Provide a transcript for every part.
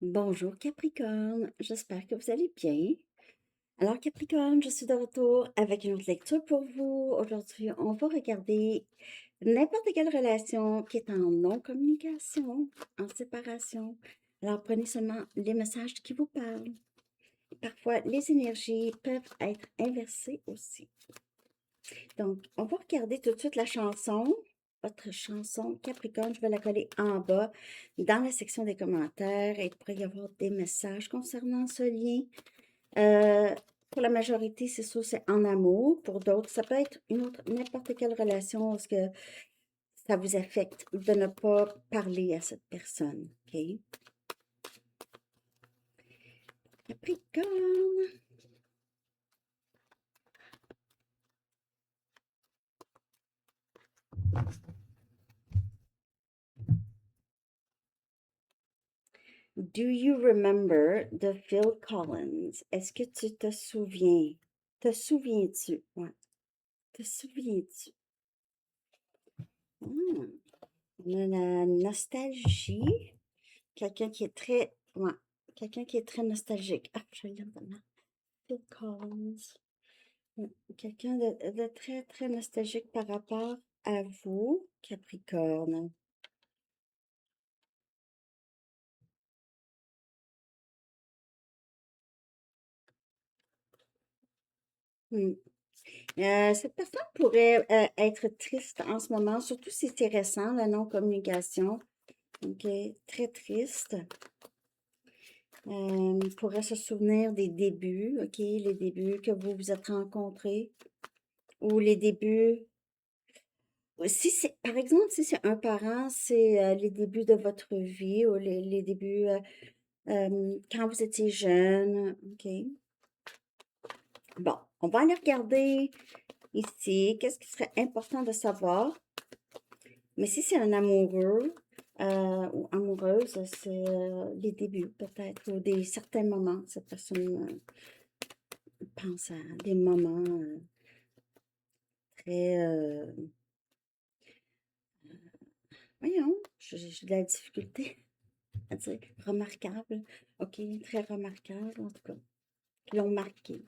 Bonjour Capricorne, j'espère que vous allez bien. Alors Capricorne, je suis de retour avec une autre lecture pour vous. Aujourd'hui, on va regarder n'importe quelle relation qui est en non-communication, en séparation. Alors prenez seulement les messages qui vous parlent. Parfois, les énergies peuvent être inversées aussi. Donc, on va regarder tout de suite la chanson. Votre chanson Capricorne, je vais la coller en bas dans la section des commentaires et il pourrait y avoir des messages concernant ce lien. Pour la majorité, c'est sûr, c'est en amour. Pour d'autres, ça peut être une autre, n'importe quelle relation parce que ça vous affecte de ne pas parler à cette personne. OK? Capricorne. Do you remember de Phil Collins? Est-ce que tu te souviens? Te souviens-tu? Ouais. Te souviens-tu? On a la nostalgie. Quelqu'un qui est très. Ouais. Quelqu'un qui est très nostalgique. Ah, je regarde maintenant. Phil Collins. Ouais. Quelqu'un de très, très nostalgique par rapport à vous, Capricorne. Hmm. Cette personne pourrait être triste en ce moment, surtout si c'est récent, la non-communication. OK, très triste. Pourrait se souvenir des débuts, OK, les débuts que vous vous êtes rencontrés ou les débuts. Si c'est, par exemple, si c'est un parent, c'est les débuts de votre vie ou les débuts quand vous étiez jeune. OK. Bon, on va aller regarder ici. Qu'est-ce qui serait important de savoir? Mais si c'est un amoureux ou amoureuse, c'est les débuts peut-être ou des certains moments. Cette personne pense à des moments très, voyons, j'ai de la difficulté à dire remarquables. OK, très remarquables en tout cas, qui l'ont marqué.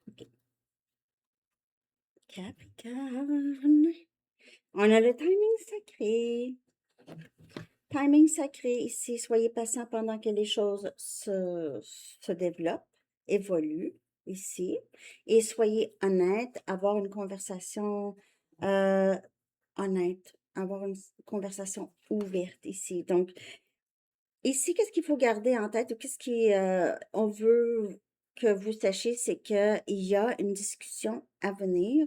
OK, Capricorne. On a le timing sacré. Timing sacré ici, soyez patient pendant que les choses se développent, évoluent ici, et soyez honnête, avoir une conversation euh, honnête, avoir une conversation ouverte ici. Donc, ici, qu'est-ce qu'il faut garder en tête ou qu'est-ce on veut que vous sachiez, c'est qu'il y a une discussion à venir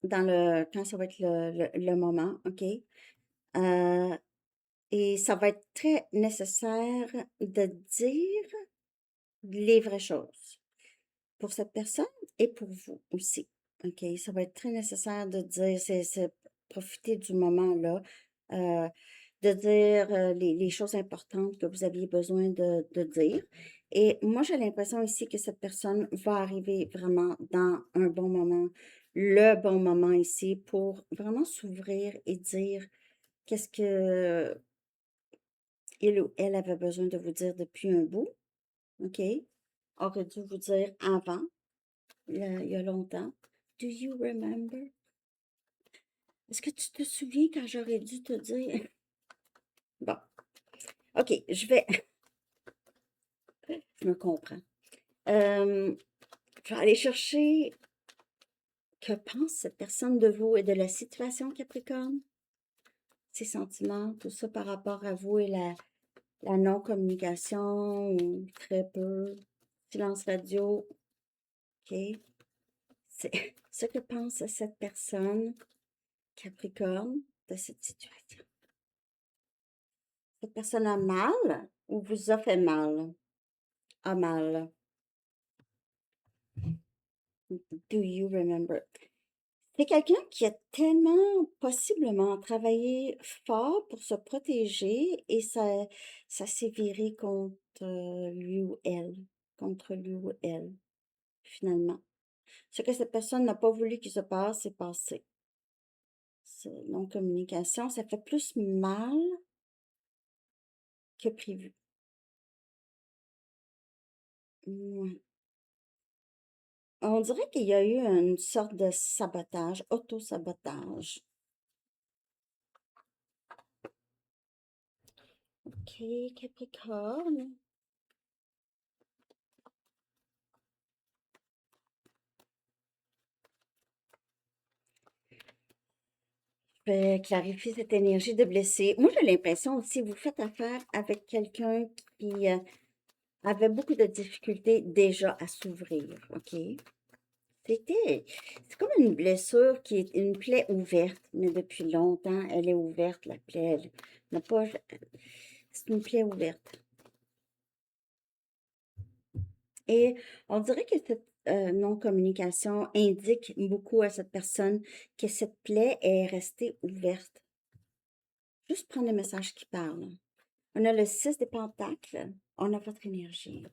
quand ça va être le moment, OK? Euh, Et ça va être très nécessaire de dire les vraies choses pour cette personne et pour vous aussi. OK? Ça va être très nécessaire de dire, c'est profiter du moment-là, euh, de dire les choses importantes que vous aviez besoin de dire. Et moi, j'ai l'impression ici que cette personne va arriver vraiment dans un bon moment, le bon moment ici pour vraiment s'ouvrir et dire qu'est-ce que il ou elle avait besoin de vous dire depuis un bout, OK? Aurait dû vous dire avant, il y a longtemps. Do you remember? Est-ce que tu te souviens quand j'aurais dû te dire? Bon, OK, je me comprends. Je vais aller chercher que pense cette personne de vous et de la situation Capricorne, ses sentiments, tout ça par rapport à vous et la non-communication, ou très peu, silence radio, OK? C'est ce que pense cette personne, Capricorne, de cette situation. Cette personne a mal ou vous a fait mal? A mal. Do you remember? C'est quelqu'un qui a tellement possiblement travaillé fort pour se protéger et ça s'est viré lui ou elle, contre lui ou elle, finalement. Ce que cette personne n'a pas voulu qu'il se passe, c'est passé. C'est non-communication, ça fait plus mal que prévu. Ouais. On dirait qu'il y a eu une sorte de sabotage, auto-sabotage. OK, Capricorne. Je vais clarifier cette énergie de blessé. Moi, j'ai l'impression aussi, vous faites affaire avec quelqu'un qui avait beaucoup de difficultés déjà à s'ouvrir, OK? C'est comme une blessure qui est une plaie ouverte, mais depuis longtemps, elle est ouverte, la plaie. Elle n'a pas, c'est une plaie ouverte. Et on dirait que cette non-communication indique beaucoup à cette personne que cette plaie est restée ouverte. Juste prendre le message qui parle. On a le 6 des pentacles, on a votre énergie.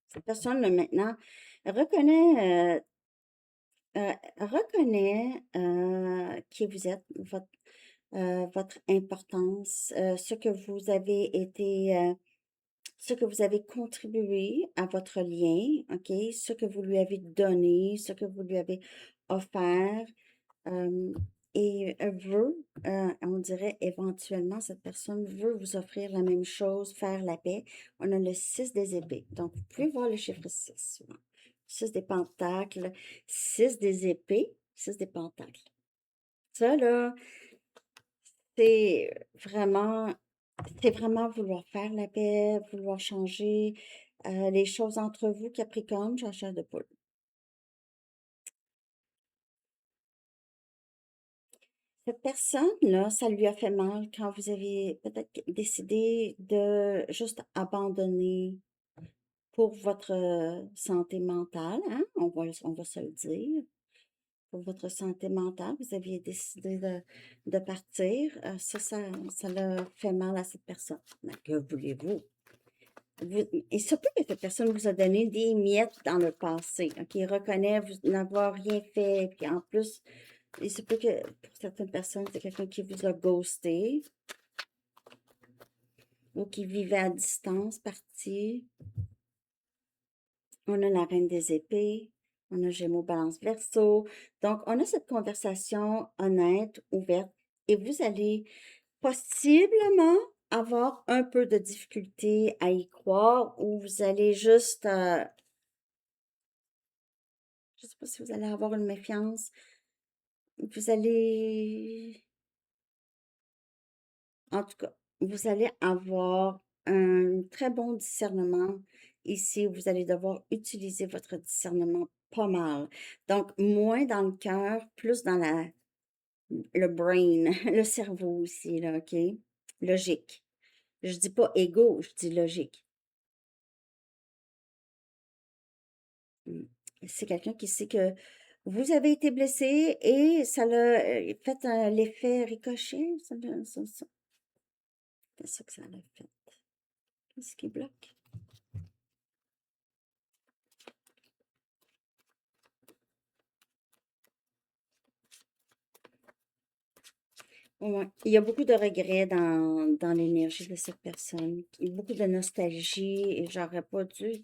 Cette personne, là, maintenant, reconnaît, qui vous êtes, votre importance, ce que vous avez été, ce que vous avez contribué à votre lien, OK? Ce que vous lui avez donné, ce que vous lui avez offert. euh, et veut, on dirait éventuellement, cette personne veut vous offrir la même chose, faire la paix. On a le 6 des épées. Donc, vous pouvez voir le chiffre 6 souvent. 6 des pentacles, 6 des épées, 6 des pentacles. Ça, là, c'est vraiment, c'est vraiment vouloir faire la paix, vouloir changer les choses entre vous, Capricorne, chercheur de poule. Cette personne-là, ça lui a fait mal quand vous avez peut-être décidé de juste abandonner pour votre santé mentale, hein? On va se le dire. Pour votre santé mentale, vous aviez décidé de partir. Ça l'a fait mal à cette personne. Mais que voulez-vous? Il se peut que cette personne vous a donné des miettes dans le passé, hein, qui reconnaît vous n'avoir rien fait, puis en plus, il se peut que pour certaines personnes, c'est quelqu'un qui vous a ghosté ou qui vivait à distance, parti. On a la reine des épées, on a Gémeaux, Balance, Verseau. Donc, on a cette conversation honnête, ouverte, et vous allez possiblement avoir un peu de difficulté à y croire ou vous allez juste, je ne sais pas si vous allez avoir une méfiance, vous allez, en tout cas, vous allez avoir un très bon discernement ici. Vous allez devoir utiliser votre discernement pas mal. Donc, moins dans le cœur, plus dans le brain, le cerveau aussi, là, OK? Logique. Je dis pas égo, je dis logique. Mm. C'est quelqu'un qui sait que vous avez été blessé et ça l'a fait l'effet ricochet. C'est ça que ça l'a fait. Qu'est-ce qui bloque? Ouais. Il y a beaucoup de regrets dans l'énergie de cette personne. Il y a beaucoup de nostalgie et j'aurais pas dû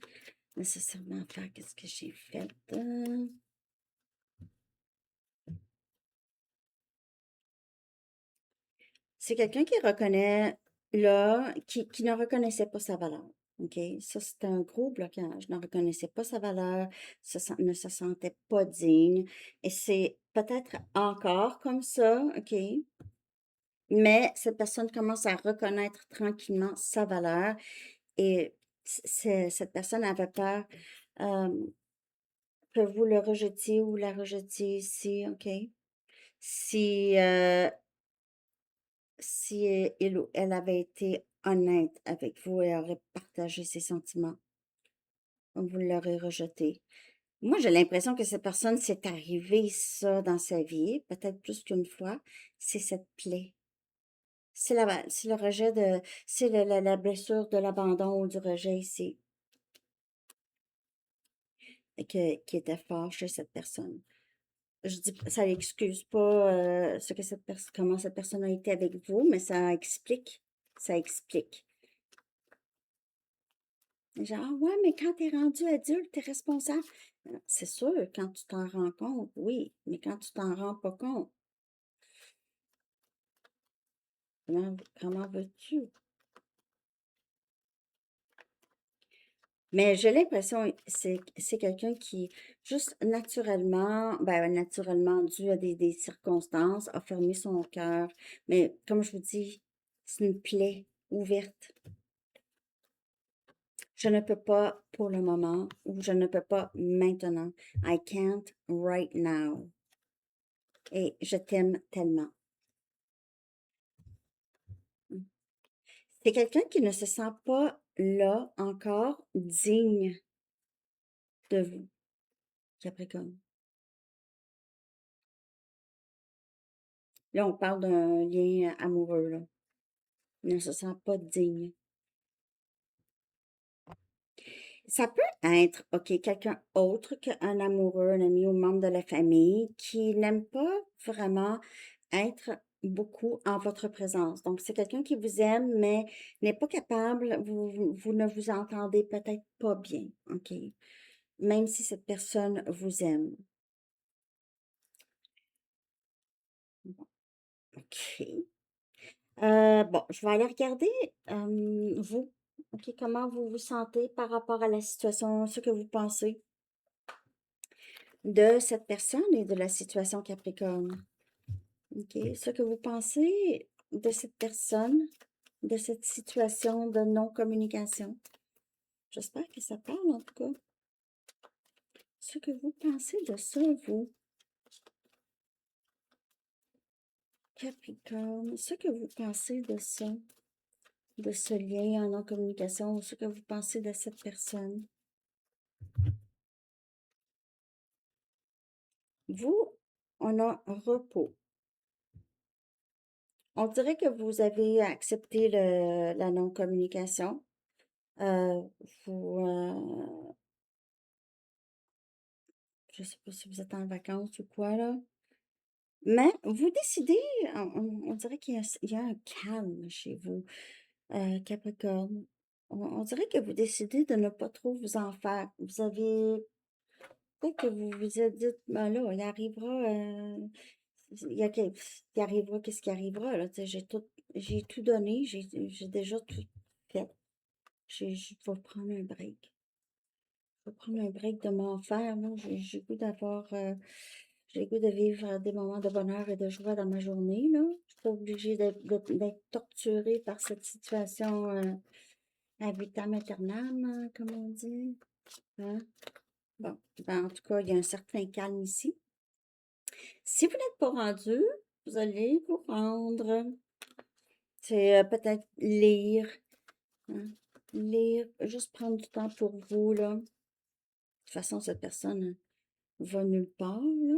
nécessairement faire qu'est-ce que j'ai fait. C'est quelqu'un qui reconnaît là, qui ne reconnaissait pas sa valeur. OK? Ça, c'est un gros blocage. Ne reconnaissait pas sa valeur, ne se sentait pas digne. Et c'est peut-être encore comme ça, OK? Mais cette personne commence à reconnaître tranquillement sa valeur et cette personne avait peur que vous le rejetiez ou la rejetiez ici, OK? Si, si il ou elle avait été honnête avec vous et aurait partagé ses sentiments, vous l'aurez rejeté. Moi, j'ai l'impression que cette personne s'est arrivé ça dans sa vie, peut-être plus qu'une fois, c'est cette plaie. C'est le rejet de, c'est la blessure de l'abandon ou du rejet ici, qui était fort chez cette personne. Je dis, ça n'excuse pas ce que cette personne, comment cette personne a été avec vous, mais ça explique. Ça explique. Genre, ah ouais, mais quand t'es rendu adulte, t'es responsable. C'est sûr, quand tu t'en rends compte, oui, mais quand tu t'en rends pas compte, comment veux-tu? Mais j'ai l'impression c'est quelqu'un qui, juste naturellement, ben naturellement, dû à des circonstances, a fermé son cœur. Mais comme je vous dis, c'est une plaie ouverte. Je ne peux pas pour le moment, ou je ne peux pas maintenant. I can't right now. Et je t'aime tellement. C'est quelqu'un qui ne se sent pas là encore digne de vous, Capricorne. Là, on parle d'un lien amoureux, là. Il ne se sent pas digne. Ça peut être, OK, quelqu'un autre qu'un amoureux, un ami ou membre de la famille qui n'aime pas vraiment être beaucoup en votre présence. Donc, c'est quelqu'un qui vous aime, mais n'est pas capable, vous ne vous entendez peut-être pas bien, OK? Même si cette personne vous aime. Bon, OK. Bon, je vais aller regarder, vous, OK, comment vous vous sentez par rapport à la situation, ce que vous pensez de cette personne et de la situation Capricorne. OK, ce que vous pensez de cette personne, de cette situation de non-communication. J'espère que ça parle en tout cas. Ce que vous pensez de ça, vous, Capricorne, ce que vous pensez de ça, de ce lien en non-communication, ce que vous pensez de cette personne. Vous, on a repos. On dirait que vous avez accepté la non-communication. Euh, vous, je sais pas si vous êtes en vacances ou quoi, là. Mais vous décidez, on dirait il y a un calme chez vous, Capricorne. On dirait que vous décidez de ne pas trop vous en faire. Vous avez, peut-être que vous vous êtes dit, ben là, il arrivera, il arrivera, qu'est-ce qui arrivera, là, tu sais, j'ai tout donné, j'ai déjà tout fait. Je vais prendre un break. Je vais prendre un break de m'enfer, là. J'ai le goût d'avoir, j'ai le goût de vivre des moments de bonheur et de joie dans ma journée, là. Je suis pas obligée d'être torturée par cette situation, à vitam aeternam, hein, comme on dit. Hein? Bon, ben, en tout cas, il y a un certain calme ici. Si vous n'êtes pas rendu, vous allez vous rendre. C'est peut-être lire, hein. Lire, juste prendre du temps pour vous, là. De toute façon, cette personne va nulle part, là.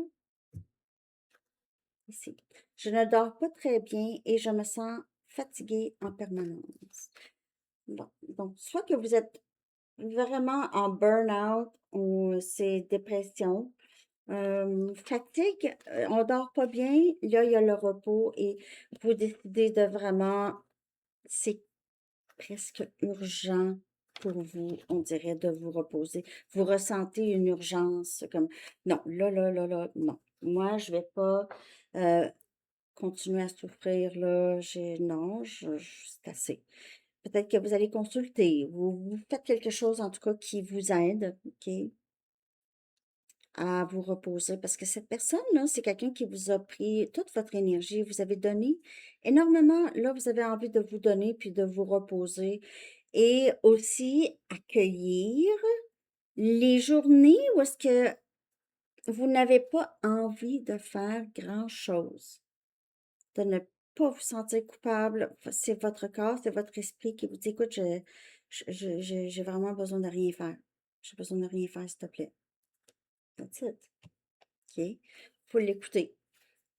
Ici. Je ne dors pas très bien et je me sens fatiguée en permanence. Bon, donc, soit que vous êtes vraiment en burn-out ou c'est dépression, fatigue, on dort pas bien, là, il y a le repos et vous décidez de vraiment, c'est presque urgent pour vous, on dirait, de vous reposer. Vous ressentez une urgence comme, non, là, non. Moi, je vais pas continuer à souffrir, là. Non, c'est assez. Peut-être que vous allez consulter, vous faites quelque chose, en tout cas, qui vous aide, OK, à vous reposer. Parce que cette personne-là, c'est quelqu'un qui vous a pris toute votre énergie. Vous avez donné énormément. Là, vous avez envie de vous donner puis de vous reposer. Et aussi accueillir les journées où est-ce que vous n'avez pas envie de faire grand-chose. De ne pas vous sentir coupable. C'est votre corps, c'est votre esprit qui vous dit, écoute, j'ai vraiment besoin de rien faire. J'ai besoin de rien faire, s'il te plaît. That's it. OK? Faut l'écouter.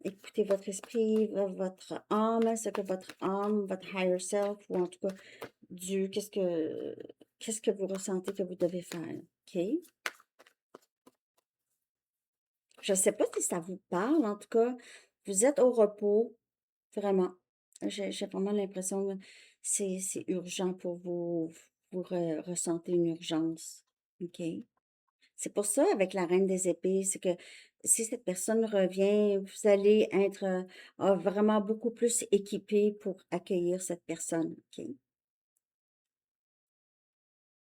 Écoutez votre esprit, votre âme, ce que votre âme, votre higher self, ou en tout cas Dieu, qu'est-ce que vous ressentez que vous devez faire? OK? Je ne sais pas si ça vous parle, en tout cas, vous êtes au repos, vraiment. J'ai vraiment l'impression que c'est urgent pour vous. Vous ressentez une urgence. OK? C'est pour ça, avec la reine des épées, c'est que si cette personne revient, vous allez être vraiment beaucoup plus équipé pour accueillir cette personne, OK?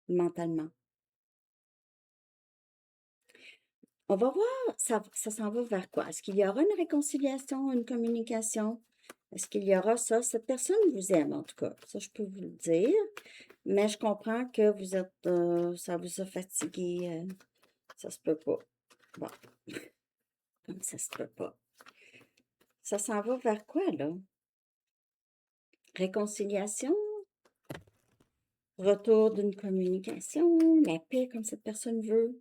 Mentalement. On va voir, ça s'en va vers quoi? Est-ce qu'il y aura une réconciliation, une communication? Est-ce qu'il y aura ça? Cette personne vous aime, en tout cas. Ça, je peux vous le dire. Mais je comprends que vous êtes, ça vous a fatigué. Ça se peut pas. Bon, comme ça se peut pas. Ça s'en va vers quoi, là? Réconciliation? Retour d'une communication? La paix comme cette personne veut?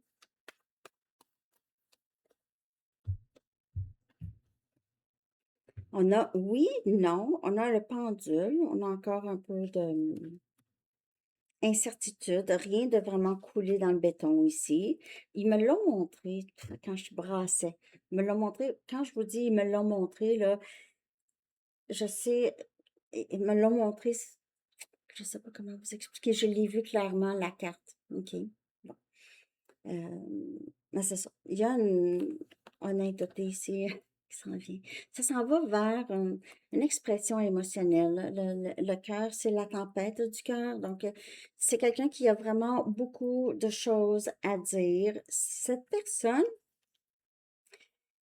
On a oui, non. On a le pendule. On a encore un peu de incertitude. Rien de vraiment coulé dans le béton ici. Ils me l'ont montré quand je brassais. Ils me l'ont montré. Quand je vous dis ils me l'ont montré, là, je sais, ils me l'ont montré. Je sais pas comment vous expliquer. Je l'ai vu clairement, la carte. OK. Bon. Mais c'est ça. Il y a une honnêteté ici qui s'en vient. Ça s'en va vers une expression émotionnelle. Le cœur, c'est la tempête du cœur. Donc, c'est quelqu'un qui a vraiment beaucoup de choses à dire. Cette personne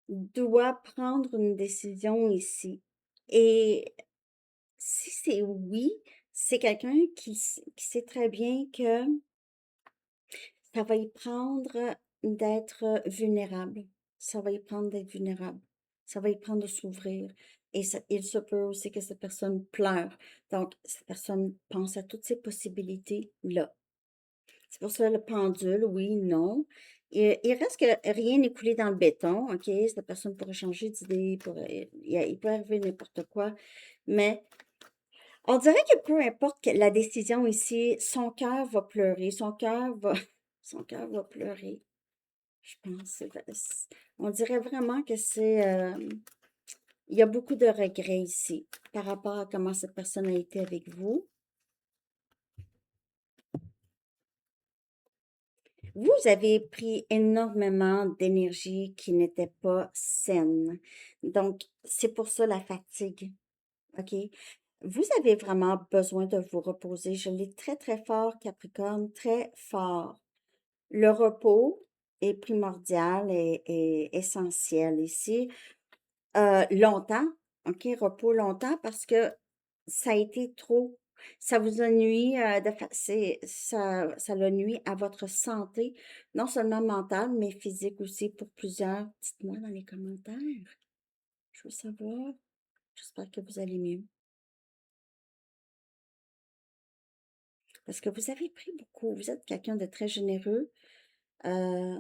doit prendre une décision ici. Et si c'est oui, c'est quelqu'un qui sait très bien que ça va y prendre d'être vulnérable. Ça va y prendre d'être vulnérable. Ça va y prendre de s'ouvrir. Et il se peut aussi que cette personne pleure. Donc, cette personne pense à toutes ces possibilités-là. C'est pour ça le pendule, oui, non. Il reste que rien n'est coulé dans le béton, OK? Cette personne pourrait changer d'idée, il peut arriver n'importe quoi. Mais on dirait que peu importe la décision ici, son cœur va pleurer, son cœur va pleurer. Je pense. On dirait vraiment que il y a beaucoup de regrets ici par rapport à comment cette personne a été avec vous. Vous avez pris énormément d'énergie qui n'était pas saine. Donc, c'est pour ça la fatigue. OK? Vous avez vraiment besoin de vous reposer. Je l'ai très, très fort, Capricorne, très fort. Le repos est primordial et essentiel ici. Longtemps, OK, repos longtemps parce que ça a été trop. Ça vous a nuit, ça l'a nuit à votre santé, non seulement mentale, mais physique aussi pour plusieurs. Dites-moi dans les commentaires. Je veux savoir. J'espère que vous allez mieux. Parce que vous avez pris beaucoup. Vous êtes quelqu'un de très généreux. Euh,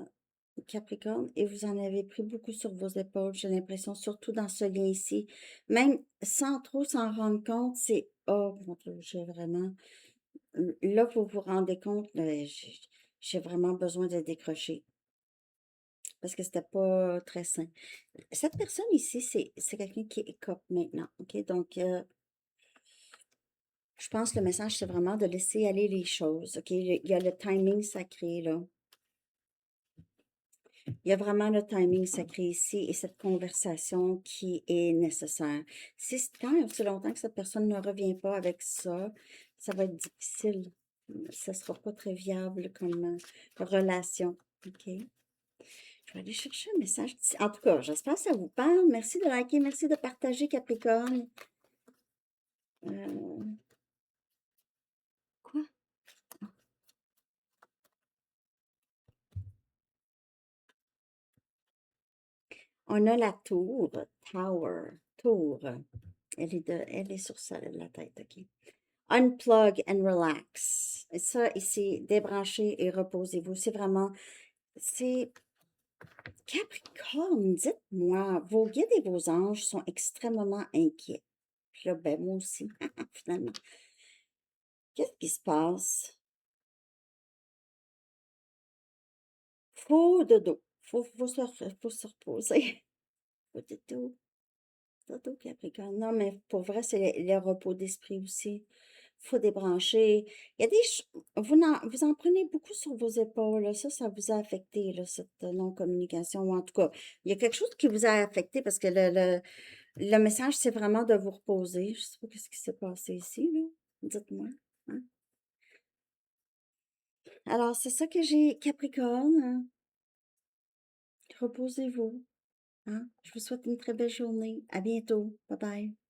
Capricorne, et vous en avez pris beaucoup sur vos épaules, j'ai l'impression, surtout dans ce lien ici. Même sans trop s'en rendre compte, c'est oh mon Dieu, j'ai vraiment. Là, vous vous rendez compte, j'ai vraiment besoin de décrocher parce que c'était pas très sain. Cette personne ici, c'est quelqu'un qui écope maintenant. OK? Donc, je pense que le message, c'est vraiment de laisser aller les choses. OK? Il y a le timing sacré, là. Il y a vraiment le timing sacré ici et cette conversation qui est nécessaire. Si tant et aussi longtemps que cette personne ne revient pas avec ça, ça va être difficile. Ça ne sera pas très viable comme relation. OK? Je vais aller chercher un message. En tout cas, j'espère que ça vous parle. Merci de liker, merci de partager, Capricorne. Euh, quoi? On a la tour, tour. Elle est sur la tête, OK. Unplug and relax. Et ça, ici, débranchez et reposez-vous. C'est vraiment, c'est Capricorne, dites-moi, vos guides et vos anges sont extrêmement inquiets. Puis là, ben, moi aussi, finalement. Qu'est-ce qui se passe? Faux dodo. Faut se reposer. Faux dodo. Toto Capricorne. Non, mais pour vrai, c'est le repos d'esprit aussi. Faut débrancher. Il y a des vous en prenez beaucoup sur vos épaules, là. Ça vous a affecté, là, cette non-communication. Ou en tout cas, il y a quelque chose qui vous a affecté parce que le message, c'est vraiment de vous reposer. Je sais pas ce qui s'est passé ici, là. Dites-moi. Hein. Alors, c'est ça que j'ai, Capricorne. Hein. Reposez-vous. Hein. Je vous souhaite une très belle journée. À bientôt. Bye bye.